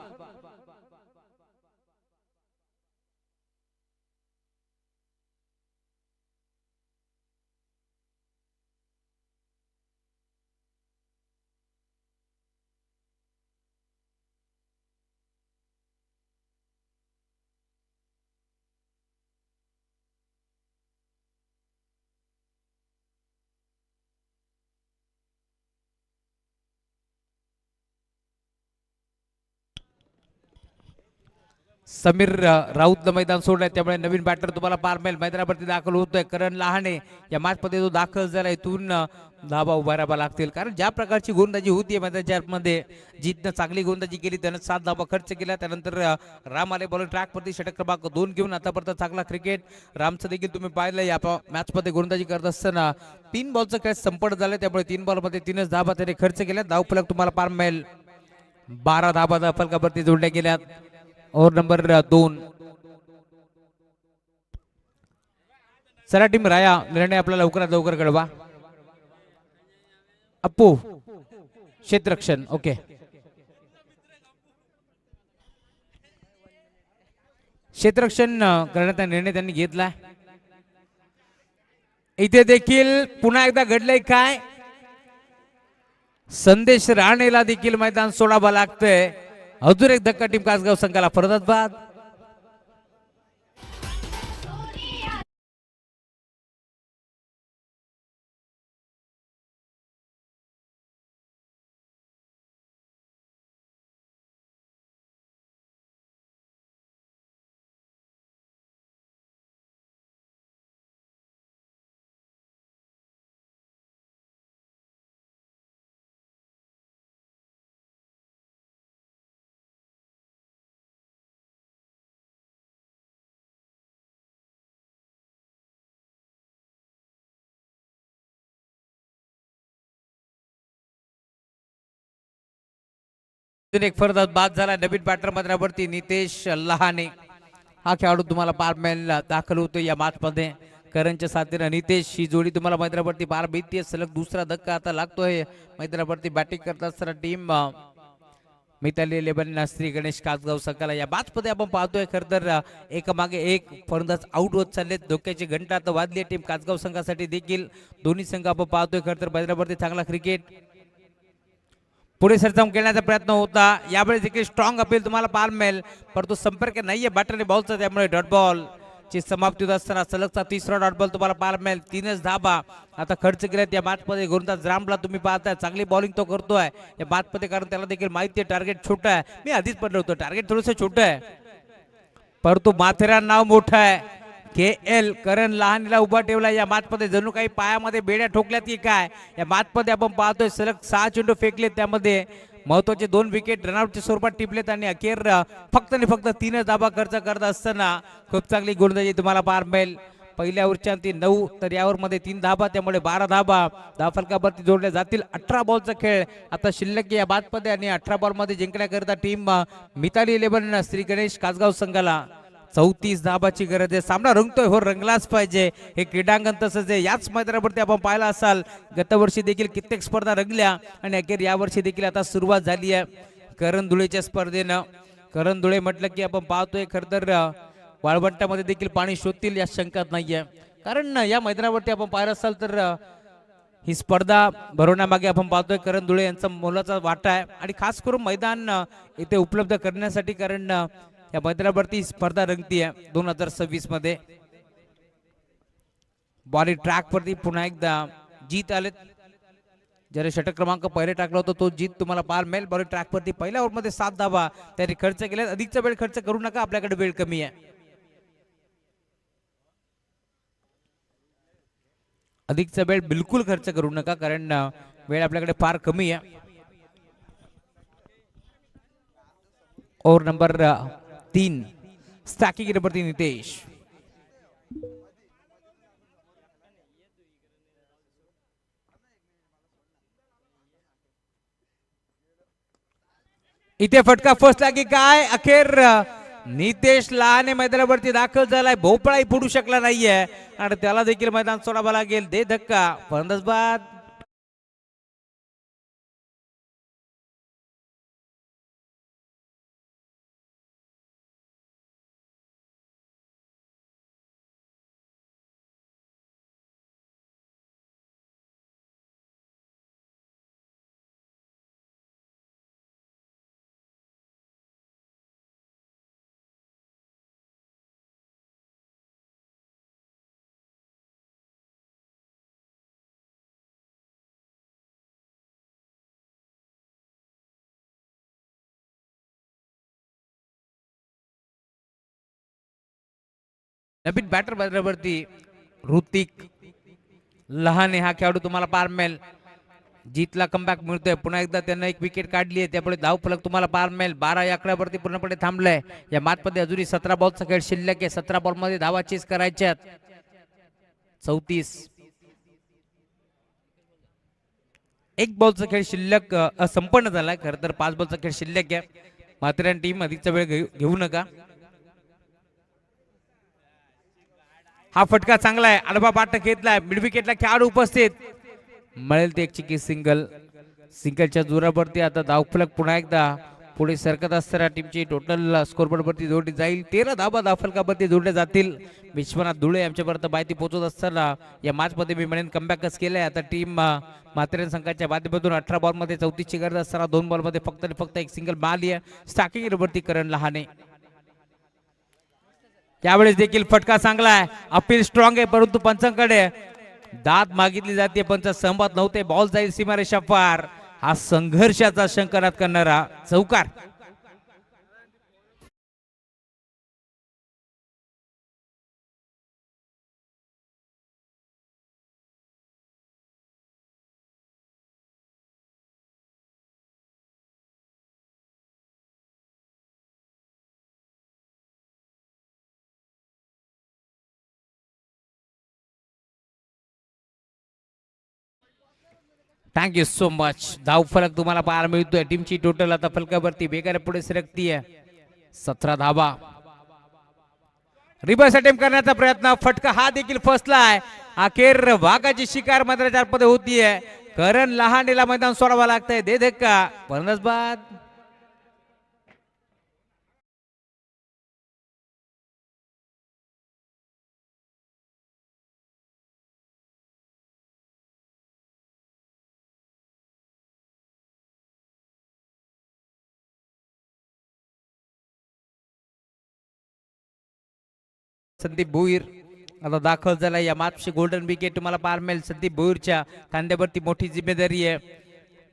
समीर राऊतनं मैदान सोडलंय, त्यामुळे नवीन बॅटर तुम्हाला पार मिळेल. मैदानावरती दाखल होतोय करण लहाने. या मॅच मध्ये जो दाखल झाला इथून धाबा उभारावा लागतील, कारण ज्या प्रकारची गोलंदाजी होती मैदानाच्या मध्ये जीतनं चांगली गोलंदाजी केली, त्यानं 7 धाबा खर्च केला. त्यानंतर राम आले बॉलिंग ट्रॅक वरती, षटक क्रमांक 2 घेऊन आतापर्यंत चांगला क्रिकेट रामचं देखील तुम्ही पाहिलं. या मॅच मध्ये गोलंदाजी करत असताना 3 बॉलचं खेळ संपट झालं, त्यामुळे 3 बॉल मध्ये 3च धाबा त्याने खर्च केल्या. धावफलक तुम्हाला पार मिळेल 12 धाबा धावफलकावरती जोडल्या गेल्यात. Over number 2. चला टीम राया, निर्णय आपला लवकरात लवकर कळवा. अप्पू क्षेत्ररक्षण, ओके. क्षेत्ररक्षण करण्याचा निर्णय त्यांनी घेतला. इथे देखील पुन्हा एकदा घडलंय काय, संदेश राणेला देखील मैदान सोडावं लागतंय. अजून एक धक्का टीम कासगाव संघाला, फलंदाज बाद. एक फलंदाज बाद झाला. नवीन बॅटर मैदानावरती नितेश लहाने. हा खेळाडू तुम्हाला पार मिळायला दाखल होतो या मॅच मध्ये. करणच्या साथीने नितेश ही जोडी तुम्हाला मैदानावरती पार भीतीये. सलग दुसरा धक्का आता लागतोय मैदानावरती बॅटिंग करत असताना टीम मिताली 11 श्री गणेश कासगाव संघाला. या मॅच मध्ये आपण पाहतोय खर तर एकामागे एक फलंदाज आउट होत चाललेत. धोक्याची घंटा आता वाजली टीम कासगाव संघासाठी देखील. दोन्ही संघ आपण पाहतोय खर तर मैदानावरती चांगला क्रिकेट. पुढे सरसावून खेळण्याचा प्रयत्न होता, यावेळेस देखील स्ट्रॉंग अपील तुम्हाला पार मिळेल, परंतु संपर्क नाहीये बॅटरने बॉलचा, त्यामुळे डॉट बॉल ची समाप्ती होत असताना सलगचा 3रा डॉट बॉल तुम्हाला पार मिळेल. 3च धाबा आता खर्च केल्यात या मॅच मध्ये. गोलंदाज रामला तुम्ही पाहताय, चांगली बॉलिंग तो करतोय या मॅच मध्ये, कारण त्याला देखील माहिती आहे टार्गेट छोटं आहे. मी आधीच पडलो होतो टार्गेट थोडंसं छोटं आहे, परंतु माथेरान नाव मोठं आहे. KL करण लहानीला उभा ठेवला या मॅच मध्ये. जणू काही पायामध्ये बेड्या ठोकल्यात की काय. या मॅच मध्ये आपण पाहतोय सलग 6 चेंडू फेकलेत, त्यामध्ये महत्वाचे 2 विकेट रनआउटच्या स्वरूपात टिपलेत आणि अखेर फक्त आणि फक्त 3च धाबा खर्च करत असताना खूप चांगली गोलंदाजी तुम्हाला पार मिळेल. पहिल्या ओव्हरच्या 9 तर यावर मध्ये 3 धाबा, त्यामुळे 12 धाबा धावफलकावरती जोडल्या जातील. 18 बॉलचा खेळ आता शिल्लक या बाद मध्ये आणि 18 बॉल मध्ये जिंकण्याकरता टीम मिताली 11 श्री गणेश कासगाव संघाला 34 धाबाची गरज आहे. सामना रंगतोय, हो रंगलाच पाहिजे. हे क्रीडांगण तसंच आहे. याच मैदानावरती आपण पाहिला असाल गतवर्षी देखील कित्येक स्पर्धा रंगल्या आणि अखेर यावर्षी देखील आता सुरुवात झाली आहे करंधुळेच्या स्पर्धेनं. करंधुळे म्हटलं की आपण पाहतोय खरं तर वाळवंटामध्ये देखील पाणी शोधतील या शंकात नाहीये, कारण या मैदानावरती आपण पाहिलं असाल तर ही स्पर्धा भरवण्यामागे आपण पाहतोय करंधुळे यांचा मोलाचा वाटा आहे आणि खास करून मैदान इथे उपलब्ध करण्यासाठी, कारण या मैदानावरती स्पर्धा रंगती आहे 2026 मध्ये. बॉलिंग ट्रॅक वरती पुन्हा एकदा जीत आलेत. ज्याने षटक क्रमांक पहिले टाकला होता तो जीत तुम्हाला पार मिळेल. बॉलिंग ट्रॅक वरती पहिल्या ओव्हर मध्ये 7 धाबा त्यांनी खर्च केले. अधिकचा वेळ खर्च करू नका, आपल्याकडे वेळ कमी आहे. अधिकचा वेळ बिलकुल खर्च करू नका, कारण वेळ आपल्याकडे फार कमी आहे. ओव्हर नंबर 3 स्टॅकिंग वरती नितेश. इथे फटका फसला की काय, अखेर नितेश लहाने मैदानावरती दाखल झालाय, भोपळाही फुटू शकला नाहीये आणि त्याला देखील मैदान सोडावं लागेल. दे धक्का, फलंदाज बाद. नवीन बॅटर मैदानावरती ऋतिक लहाने हा खेळाडू तुम्हाला पार मिळेल. जीतला कमबॅक मिळतोय. पुन्हा एकदा त्यांना एक विकेट काढली आहे, त्यामुळे धाव फलक तुम्हाला पार मिळेल. 12 या आकड्यावरती पूर्णपणे थांबलाय. या मॅचमध्ये अजूनही 17 बॉलचा खेळ शिल्लक आहे. 17 बॉलमध्ये धावा चेस करायच्यात. 34 एक बॉलचा खेळ शिल्लक संपन्न झालाय. खरं तर 5 बॉलचा खेळ शिल्लक आहे. मात्र टीम अधिकचा वेळ घेऊ नका. हा फटका चांगला आहे. आडवा पाठक घेतलाय. मिड विकेटला खेळाडू उपस्थित. मिळेल ते एक चिकी सिंगल. सिंगलच्या जोरावरती आता धावफलक पुन्हा एकदा पुढे सरकत असताना टीमची टोटल स्कोरबोर्ड वरती जोडली जाईल. 13 धावा धावफलकावरती जोडल्या जातील. विश्वनाथ धुळे यांच्यापर्यंत माहिती पोहोचत असताना या मॅच मध्ये मी म्हणेन कमबॅकच केलंय. आता टीम मात्रेन संघाच्या माध्यमातून 18 बॉल मध्ये 34ची गरज असताना 2 बॉल मध्ये फक्त आणि फक्त एक सिंगल मारली आहे. स्टार्किंग वरती करण लहाने. त्यावेळेस देखील फटका चांगला आहे. अपील स्ट्रॉंग आहे, परंतु पंचांकडे दाद मागितली जाते. पंच सहमत नव्हते. बॉल जाईल सीमारेषा पार. हा संघर्षाचा शंकनात करणारा चौकार. Thank you so much. धाव फलक तुम्हाला पाहायला मिळतोय. टीमची टोटल आता फलकावरती वेगाने पुढे सरकतीये. 17 धावा. रिव्हर्स अटेम्प्ट करण्याचा प्रयत्न. फटका हा देखील फसलाय. अखेर वाघाची शिकार मैदानाच्या मध्ये होतीये. करण लहानेला मैदान सोडावं लागतंय. दे धक्का, फलंदाज बाद. संदीप भोईर आता दाखल झाला. या मॅचची गोल्डन विकेट तुम्हाला पार मिळेल. संदीप भोईरच्या खांद्यावरती मोठी जिम्मेदारी आहे.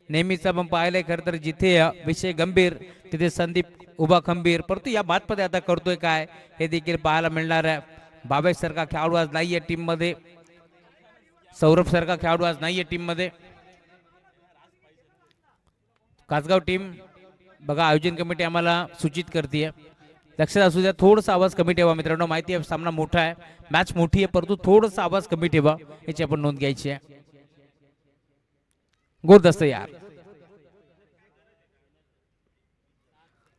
नेहमीच आपण पाहिलंय खरं तर जिथे विषय गंभीर तिथे संदीप उभा खंबीर. परंतु या मॅचमध्ये आता करतोय काय हे देखील पाहायला मिळणार आहे. भावेश सारखा खेळाडू आज नाहीये टीम मध्ये. सौरभ सारखा खेळाडू आज नाहीये टीम मध्ये. कासगाव टीम बघा आयोजन कमिटी आम्हाला सूचित करते. लक्षात असू द्या, थोडासा आवाज कमी ठेवा मित्रांनो. माहिती आहे सामना मोठा आहे, मॅच मोठी आहे, परंतु थोडासा आवाज कमी ठेवा. याची आपण नोंद घ्यायची आहे. गोरदस्त यार.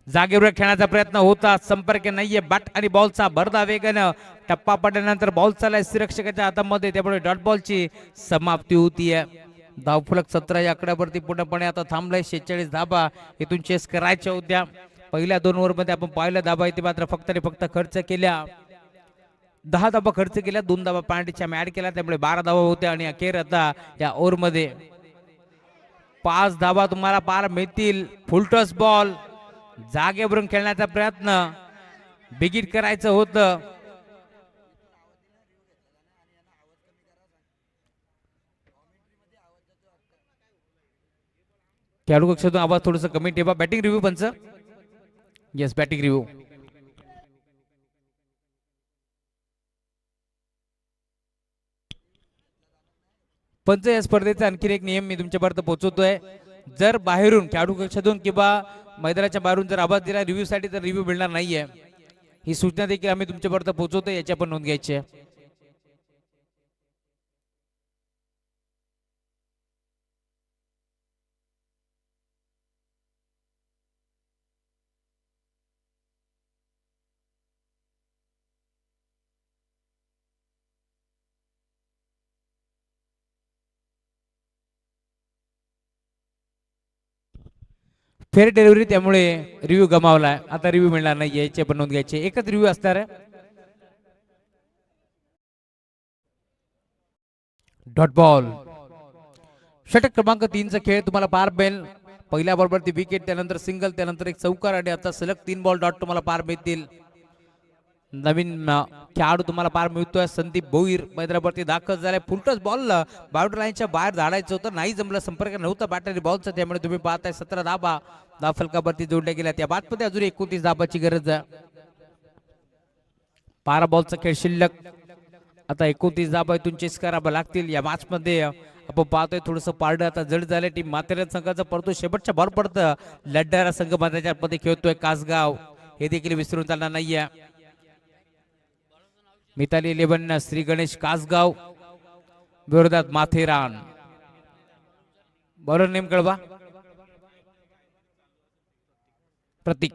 जागेवर खेळण्याचा प्रयत्न होता. संपर्क नाहीये. बॅट आणि बॉलचा भरदा वेगानं. टप्पा पडल्यानंतर बॉल चालाय सुरक्षकाच्या हातामध्ये, त्यामुळे डॉट बॉलची समाप्ती होतीये. धावफलक 17 या आकड्यावरती पूर्णपणे आता थांबलाय. 46 धाबा इथून चेस करायच्या होत्या. पहिल्या 2 ओव्हर मध्ये आपण पाहिलं धाबा इथे मात्र फक्त आणि फक्त खर्च केल्या. 10 धाबा खर्च केल्या. 2 धाबा पॅन्टीच्या ऍड केल्या, त्यामुळे 12 धाबा होत्या. आणि अखेर आता या ओव्हर मध्ये 5 धाबा तुम्हाला पार मिळतील. Full toss ball. जागेवरून खेळण्याचा प्रयत्न बिगिट करायचं होतं. खेळाडू कक्षातून आवाज थोडस कमी ठेवा. बॅटिंग रिव्ह्यू पंच. Yes, batting review. पंच या स्पर्धेचा आणखी एक नियम मी तुमच्यापर्यंत पोहोचवतोय. जर बाहेरून खेळाडू कक्षातून किंवा मैदानाच्या बाहेरून जर आवाज दिला रिव्ह्यू साठी तर रिव्ह्यू मिळणार नाहीये. ही सूचना देखील आम्ही तुमच्यापर्यंत पोहोचवतोय. याची आपण नोंद घ्यायची आहे. फेअर डिलिव्हरी, त्यामुळे रिव्ह्यू गमावलाय. आता रिव्ह्यू मिळणार नाही, यायचे पण नोंद घ्यायचे. एकच रिव्ह्यू असणार आहे. Dot ball. षटक क्रमांक 3 चा खेळ तुम्हाला पार मिळेल. पहिल्या बॉलवरती विकेट, त्यानंतर सिंगल, त्यानंतर एक चौकार आणि आता सलग 3 बॉल डॉट तुम्हाला पार मिळतील. नवीन खेळाडू तुम्हाला पार मिळतोय संदीप भोईर, मैदानावरती दाखल झालाय. फुलटच बॉल बाउंड्री लाईनच्या बाहेर झाडायचं होतं, नाही जमलं, संपर्क नव्हता बॅटरी बॉलचा, त्यामुळे तुम्ही पाहताय 17 धाबा फलकावरती जोडल्या गेल्या. त्या बादमध्ये अजून 29 धाबाची गरज आहे. 12 बॉलचा खेळ शिल्लक. आता 29 धाबा इथून चेस करावं लागतील. या मॅच मध्ये आपण पाहतोय थोडंसं पारडं आता जड झालंय. टीम माथेरान संघाचा परतो शेवटच्या बॉल पडतं. लढणारा संघ माथेरान मध्ये खेळतोय कासगाव, हे देखील विसरून चालणार नाहीये. मिताली 11 श्री गणेश कासगाव विरोधात माथेरान. बॉलर नेम कळवा. प्रतीक.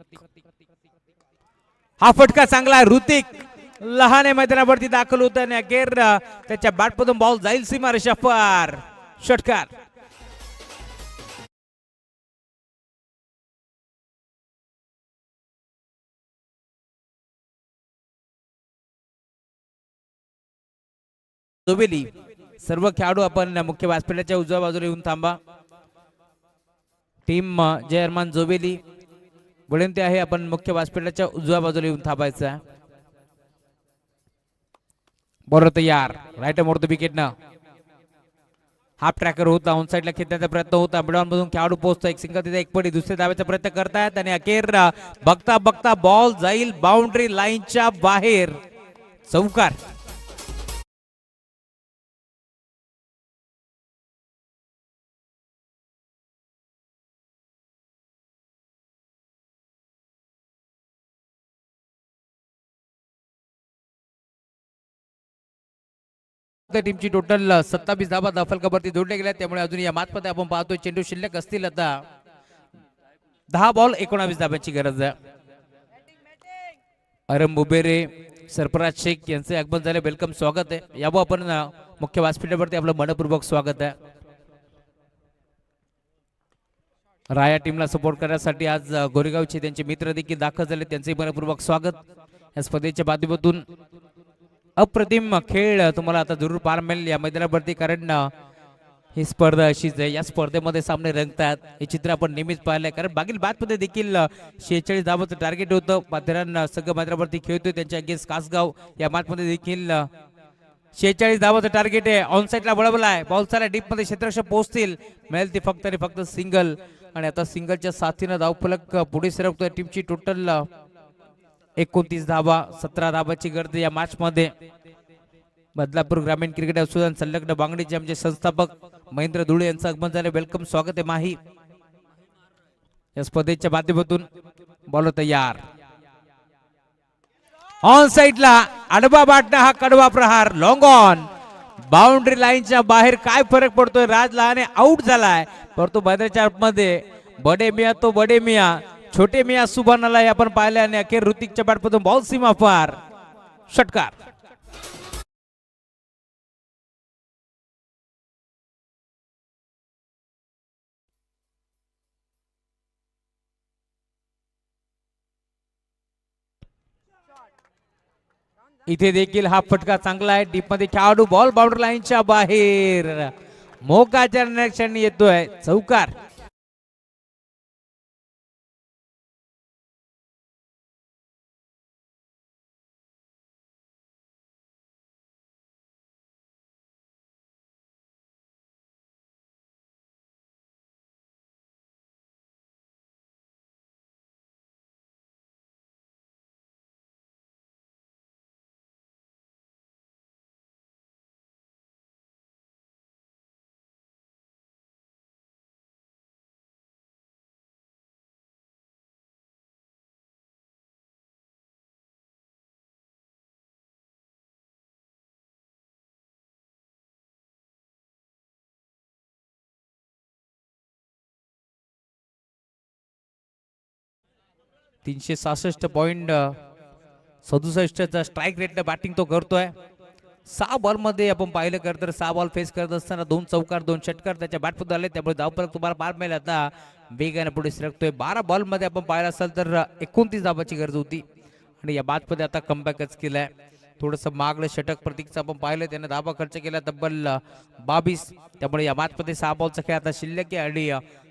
हा फटका चांगला आहे. ऋतिक लहान मैदानावरती दाखल होत आणि अखेर त्याच्या बॅटमधून बॉल जाईल सीमा रेषा पार. षटकार. जोबेली. सर्व खेळाडू आपण मुख्य व्यासपीठाच्या उजव्या बाजूला येऊन थांबा. टीम जयरमान जोबेली विनंती आहे, आपण मुख्य व्यासपीठाच्या उजव्या बाजूला येऊन थांबायचं आहे. बॉलर तयार. राईट मोडतो विकेटनं. हाफ ट्रॅकर होता, ऑन साईडला खेळण्याचा प्रयत्न होता. मिडॉन मधून खेळाडू पोहोचतो. एक सिंगल तिथे एक पडी दुसऱ्या धावाचा प्रयत्न करतायत आणि अखेर बघता बघता बॉल जाईल बाउंड्री लाईनच्या बाहेर. चौकार. टीमची टोटल 27 धाबा फलकावरती जोडल्या गेल्या, त्यामुळे अजून या मॅच मध्ये आपण पाहतोय चेंडू शिल्लक असतील आता 10 बॉल 19 धाब्याची गरज आहे. अरम बुबेरे, सरफराज शेख यांचे आगमन झाले. वेलकम, स्वागत आहे. यावं आपण मुख्य व्यासपीठावरती आपलं मनपूर्वक स्वागत आहे. राया टीमला सपोर्ट करण्यासाठी आज गोरेगावचे त्यांचे मित्र देखील दाखल झाले, त्यांचे मनपूर्वक स्वागत. या स्पर्धेच्या माध्यमातून अप्रतिम खेळ तुम्हाला आता जरूर पाहायला मिळेल या मैदानावरती, कारण ही स्पर्धा अशीच आहे. या स्पर्धेमध्ये सामने रंगतात, हे चित्र आपण नेहमीच पाहिलंय. कारण मागील बॅच मध्ये देखील 46 धावांचं टार्गेट होतं. माथेरान संघ मैदानावरती खेळतोय त्यांच्या अगेन्स्ट कासगाव. या मॅच मध्ये देखील 46 धावांचं टार्गेट आहे. ऑन साईडला वळवलाय, बॉल चाला डीप मध्ये क्षेत्ररक्षक पोहोचतील, मिळेल ती फक्त आणि फक्त सिंगल. आणि आता सिंगलच्या साथीनं धावफलक पुढे सरकतोय. टीमची टोटल 29 धावा, 17 धावाची गरज या मॅच मध्ये. बदलापूर ग्रामीण क्रिकेट असोसिएशन संलग्न बांगडीचे आमचे संस्थापक महेंद्र धुळे यांचं आगमन झाले. वेलकम, स्वागत आहे माही. या स्पर्धेच्या माध्यमातून बॉल तयार. ऑन साइडला आडवा बाटणा, हा कडवा प्रहार, लॉंग ऑन. बाउंड्री लाईनच्या बाहेर काय फरक पडतोय. राज लहाने आउट झालाय, परंतु मैदानाच्या मध्ये बडे मिया तो बडे मिया, छोटे मिया सुभानाला आपण पाहिले आणि अखेर ऋतिकच्या बॅटमधून बॉल सीमा पार. षटकार. इथे देखील हा फटका चांगला आहे. डीप मध्ये खेळाडू, बॉल बाउंड्री लाईनच्या बाहेर. मोकाच्या निरीक्षण येतोय. चौकार. .67 स्ट्राईक रेट बॅटिंग तो करतोय. 6 बॉल मध्ये आपण पाहिलं तर 6 बॉल फेस करत असताना 2 चौकार 2 षटकार त्याच्या बॅटमध्ये आले, त्यामुळे धावफलक तुम्हाला पार मिळेल आता वेगाने पुढे सरकतोय. 12 बॉल मध्ये आपण पाहिलं असेल तर 29 धाबाची गरज होती आणि या बादमध्ये आता कमबॅकच केलाय. थोडंसं मागलं षटक प्रतीकचं आपण पाहिलं, त्याने धाबा खर्च केला तब्बल 22. त्यामुळे या मॅचमध्ये 6 बॉलचा खेळ आता शिल्लक आहे आणि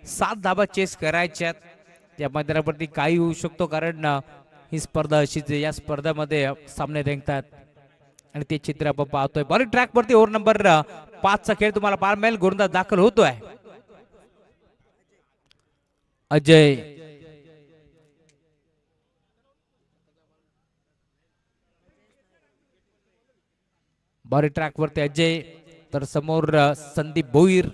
7 धाबा चेस करायच्यात. या मैदानावरती काही होऊ शकतो, कारण ही स्पर्धा अशीच आहे. या स्पर्धेमध्ये सामने रंगतात आणि ते चित्र आपण पाहतोय. बॉलिंग ट्रॅक वरती ओव्हर नंबर 5 चा खेळ तुम्हाला पाहायला मिळेल. गोलंदाज दाखल होतोय अजय. बॉलिंग ट्रॅक वरती अजय, तर समोर संदीप भोईर.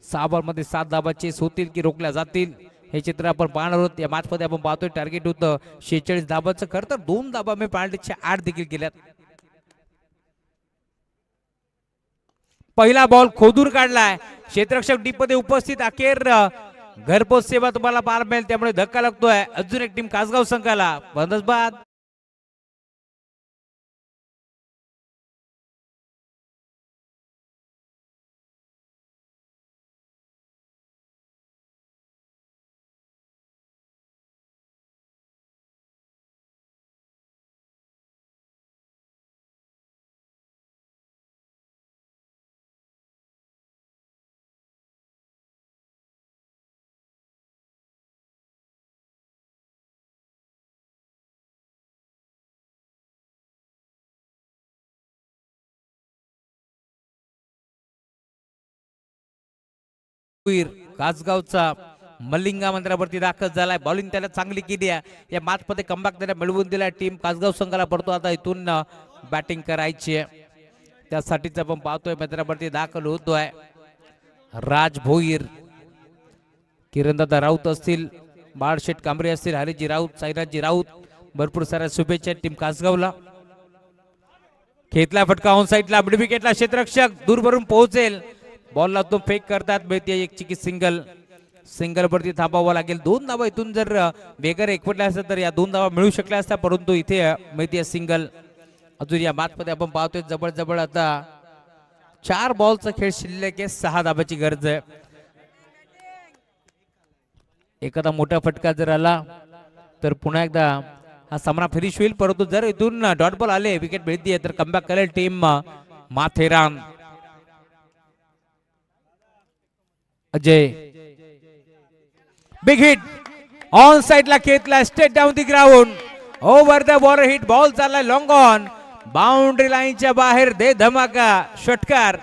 6 बॉल मध्ये 7 धाबा चेस होतील की रोखल्या जातील, हे चित्र आपण पाहणार आहोत. या मॅच मध्ये आपण पाहतोय टार्गेट होतं 46 धाबाचं. खरं तर 2 धाबा मी पेनल्टीच्या 8 देखील केल्यात. पहिला बॉल खोदून काढलाय, क्षेत्ररक्षक डीप मध्ये उपस्थित. अखेर घरपोच सेवा तुम्हाला पाहायला मिळेल, त्यामुळे धक्का लागतोय अजून एक टीम कासगाव संघाला. बंदच बाद. कासगावचा मलिंगा मंदिरावरती दाखल झालाय. बॉलिंग त्याला चांगली केली आहे. या मॅच मध्ये कमबॅक त्याला मिळवून दिला. टीम कासगाव संघाला पडतो आता इथून बॅटिंग करायची आहे, त्यासाठीच आपण पाहतोय मैदानावरती दाखल होतोय राज भोईर. किरणदादा राऊत असतील, बाळशेठ कांबरे असतील, हरिजी राऊत, साईराजी राऊत, भरपूर साऱ्या शुभेच्छा टीम कासगावला. खेतला फटका ऑन साईडला, मिड विकेटला क्षेत्ररक्षक दूर भरून पोहोचेल. बॉलला तो फेक करतात, मिळते एक चिकी सिंगल. सिंगल वरती थांबावं लागेल. 2 धावा इथून जर वेगर एकवटल्या असतात तर या 2 धावा मिळू शकल्या असत्या, परंतु इथे मिळते सिंगल. अजून या मॅच मध्ये आपण पाहतोय जवळ आता 4 बॉलचा खेळ शिल्लक आहे, 6 धाबाची गरज आहे. एखादा मोठा फटका जर आला तर पुन्हा एकदा हा सामना फिनिश होईल, परंतु जर इथून डॉट बॉल आले, विकेट मिळते तर कमबॅक करेल team Matheran. Ajay, big hit on साइडला खेचला, straight down the ground, over the border hit. Ball चाललाय लॉंग ऑन, बाउंड्री लाईनच्या बाहेर. दे धमाका षटकार.